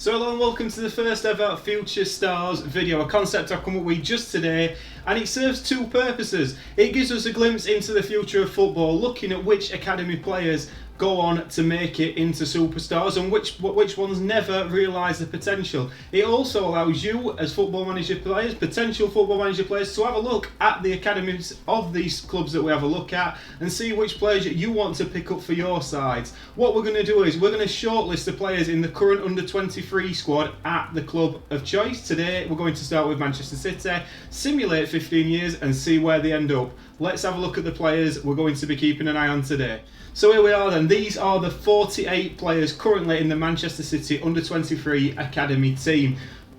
So hello and welcome to the first ever Future Stars video, a concept I've come up with just today, and it serves two purposes. It gives us a glimpse into the future of football, looking at which academy players go on to make it into superstars and which ones never realise the potential. It also allows you as football manager players, potential football manager players, to have a look at the academies of these clubs that we have a look at and see which players you want to pick up for your sides. What we're going to do is we're going to shortlist the players in the current under-23 squad at the club of choice. Today we're going to start with Manchester City, simulate 15 years and see where they end up. Let's have a look at the players we're going to be keeping an eye on today. So here we are then, these are the 48 players currently in the Manchester City under-23 academy team.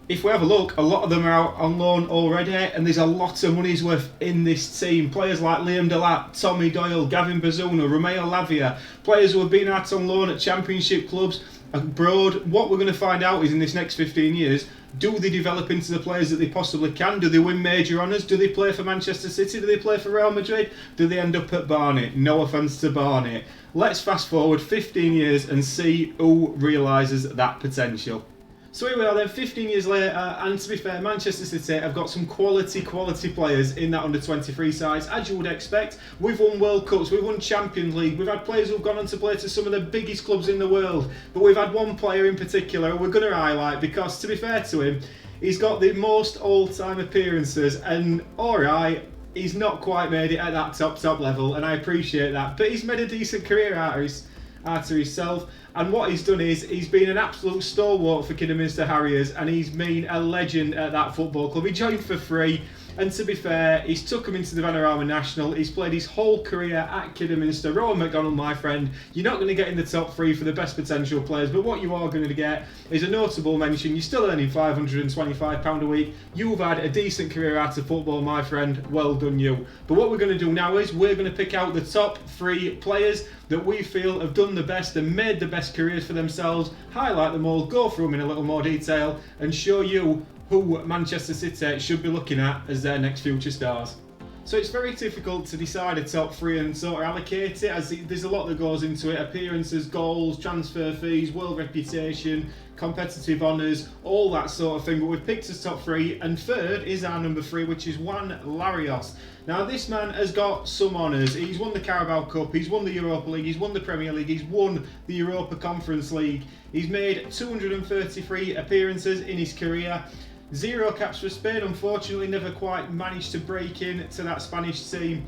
If we have a look, a lot of them are out on loan already, and there's a lot of money's worth in this team. Players like Liam Delap, Tommy Doyle, Gavin Bazunu, Romeo Lavia, players who have been out on loan at championship clubs abroad. What we're going to find out is in this next 15 years, do they develop into the players that they possibly can? Do they win major honours? Do they play for Manchester City? Do they play for Real Madrid? Do they end up at Barnet? No offence to Barnet. Let's fast forward 15 years and see who realises that potential. So here we are then, 15 years later, and to be fair, Manchester City have got some quality players in that under-23 sides. As you would expect, we've won World Cups, we've won Champions League, we've had players who've gone on to play to some of the biggest clubs in the world, but we've had one player in particular we're going to highlight because, to be fair to him, he's got the most all-time appearances, and alright, he's not quite made it at that top level, and I appreciate that, but he's made a decent career out of himself. And what he's done is he's been an absolute stalwart for Kidderminster Harriers, and he's been a legend at that football club. He joined for free, and to be fair, he's took him into the Vanarama National. He's played his whole career at Kidderminster. Rowan McDonald, my friend, you're not going to get in the top three for the best potential players, but what you are going to get is a notable mention. You're still earning £525 a week. You've had a decent career out of football, my friend. Well done you. But what we're going to do now is we're going to pick out the top three players that we feel have done the best and made the best careers for themselves, highlight them all, go through them in a little more detail and show you who Manchester City should be looking at as their next future stars. So it's very difficult to decide a top three and sort of allocate it, as there's a lot that goes into it: appearances, goals, transfer fees, world reputation, competitive honours, all that sort of thing. But we've picked as top three, and third is our number three, which is Juan Larios. Now this man has got some honours. He's won the Carabao Cup, he's won the Europa League, he's won the Premier League, he's won the Europa Conference League. He's made 233 appearances in his career. 0 caps for Spain, unfortunately never quite managed to break in to that Spanish team.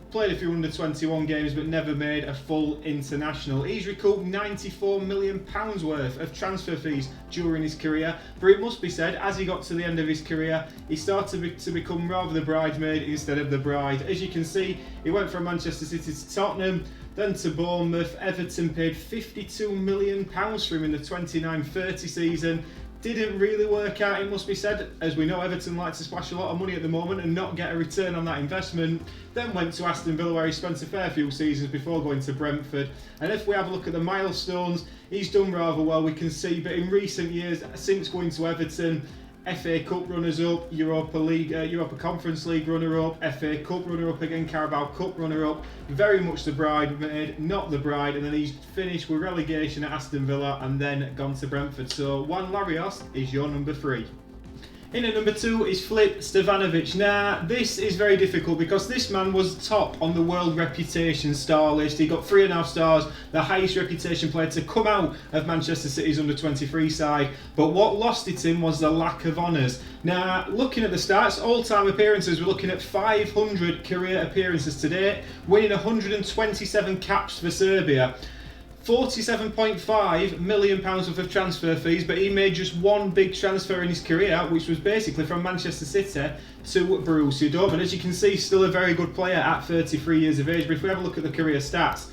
Played a few under-21 games but never made a full international. He's recouped £94 million worth of transfer fees during his career, but it must be said, as he got to the end of his career, he started to become rather the bridesmaid instead of the bride. As you can see, he went from Manchester City to Tottenham, then to Bournemouth. Everton paid £52 million for him in the 29-30 season. Didn't really work out, it must be said. As we know, Everton like to splash a lot of money at the moment and not get a return on that investment. Then went to Aston Villa, where he spent a fair few seasons before going to Brentford. And if we have a look at the milestones, he's done rather well, we can see. But in recent years, since going to Everton, FA Cup runners-up, Europa League, Europa Conference League runner-up, FA Cup runner-up again, Carabao Cup runner-up. Very much the bridesmaid, not the bride. And then he's finished with relegation at Aston Villa and then gone to Brentford. So Juan Larios is your number three. In at number two is Filip Stevanovic. Now, this is very difficult because this man was top on the world reputation star list. He got 3.5 stars, the highest reputation player to come out of Manchester City's under-23 side. But what lost it him was the lack of honours. Now, looking at the stats, all-time appearances, we're looking at 500 career appearances to date, winning 127 caps for Serbia. £47.5 million worth of transfer fees, but he made just one big transfer in his career, which was basically from Manchester City to Borussia Dortmund. As you can see, still a very good player at 33 years of age. But if we have a look at the career stats,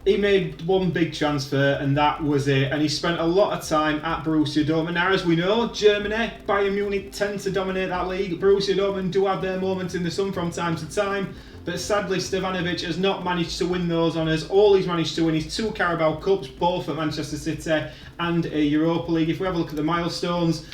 he made one big transfer and that was it, and he spent a lot of time at Borussia Dortmund. Now, as we know, Germany, Bayern Munich tend to dominate that league. Borussia Dortmund do have their moments in the sun from time to time, but sadly Stevanovic has not managed to win those honours. All he's managed to win is 2 Carabao Cups, both at Manchester City, and a Europa League. If we have a look at the milestones,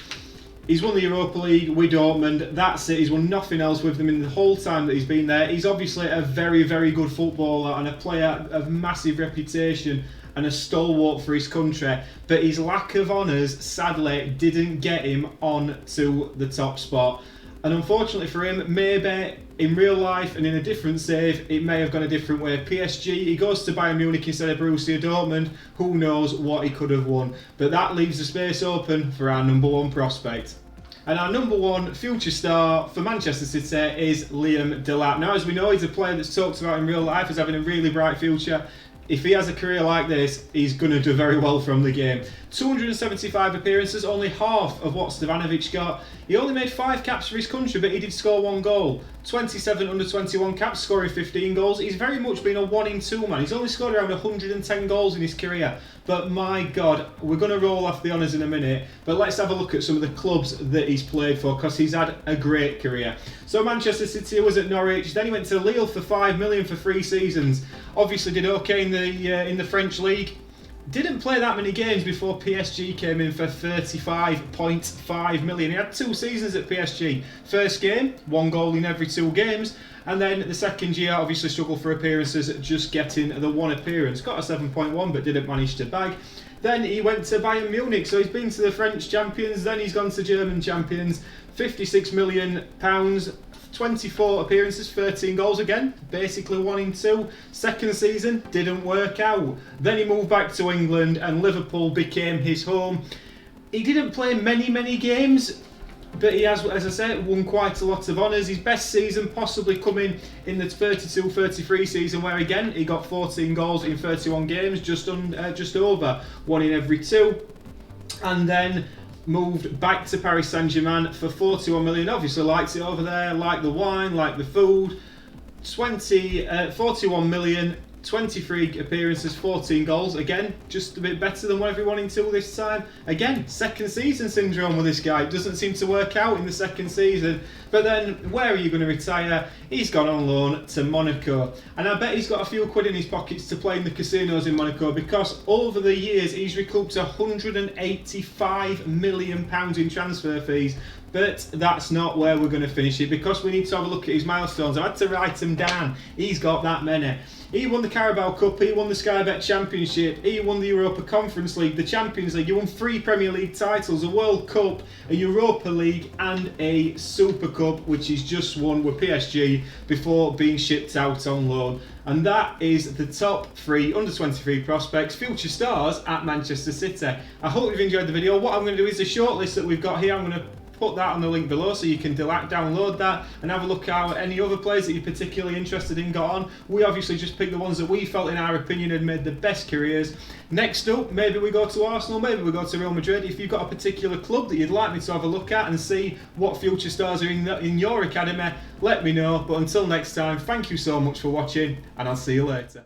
he's won the Europa League with Dortmund, that's it. He's won nothing else with them in the whole time that he's been there. He's obviously a very, very good footballer and a player of massive reputation and a stalwart for his country, but his lack of honours sadly didn't get him on to the top spot. And unfortunately for him, maybe in real life and in a different save, it may have gone a different way. PSG, he goes to Bayern Munich instead of Borussia Dortmund. Who knows what he could have won? But that leaves the space open for our number one prospect. And our number one future star for Manchester City is Liam Delap. Now, as we know, he's a player that's talked about in real life as having a really bright future. If he has a career like this, he's going to do very well from the game. 275 appearances, only half of what Stevanovic got. He only made 5 caps for his country, but he did score 1 goal. 27 under-21 caps, scoring 15 goals. He's very much been a 1-in-2 man. He's only scored around 110 goals in his career. But my God, we're going to roll off the honours in a minute. But let's have a look at some of the clubs that he's played for, because he's had a great career. So Manchester City was at Norwich. Then he went to Lille for 5 million for 3 seasons. Obviously did okay in the French league. Didn't play that many games before PSG came in for 35.5 million. He had 2 seasons at PSG. First game, 1 goal in every 2 games. And then the second year, obviously struggled for appearances, just getting the 1 appearance. Got a 7.1, but didn't manage to bag. Then he went to Bayern Munich, so he's been to the French champions, then he's gone to German champions. £56 million, 24 appearances, 13 goals again, basically 1-in-2. Second season, didn't work out. Then he moved back to England and Liverpool became his home. He didn't play many games, but he has, as I said, won quite a lot of honours. His best season possibly coming in the 32-33 season, where again he got 14 goals in 31 games, just over 1 in every 2. And then moved back to Paris Saint-Germain for 41 million. Obviously liked it over there, liked the wine, liked the food. 41 million, 23 appearances, 14 goals. Again, just a bit better than what everyone until this time. Again, second season syndrome with this guy. It doesn't seem to work out in the second season. But then, where are you going to retire? He's gone on loan to Monaco. And I bet he's got a few quid in his pockets to play in the casinos in Monaco, because over the years he's recouped £185 million in transfer fees. But that's not where we're going to finish it, because we need to have a look at his milestones. I had to write them down. He's got that many. He won the Carabao Cup, he won the Sky Bet Championship, he won the Europa Conference League, the Champions League, he won 3 Premier League titles, a World Cup, a Europa League and a Super Cup, which he's just won with PSG before being shipped out on loan. And that is the top 3 under-23 prospects, future stars at Manchester City. I hope you've enjoyed the video. What I'm going to do is the shortlist that we've got here, I'm going to put that on the link below so you can download that and have a look at any other players that you're particularly interested in got on. We obviously just picked the ones that we felt in our opinion had made the best careers. Next up, maybe we go to Arsenal, maybe we go to Real Madrid. If you've got a particular club that you'd like me to have a look at and see what future stars are in your academy, let me know. But until next time, thank you so much for watching and I'll see you later.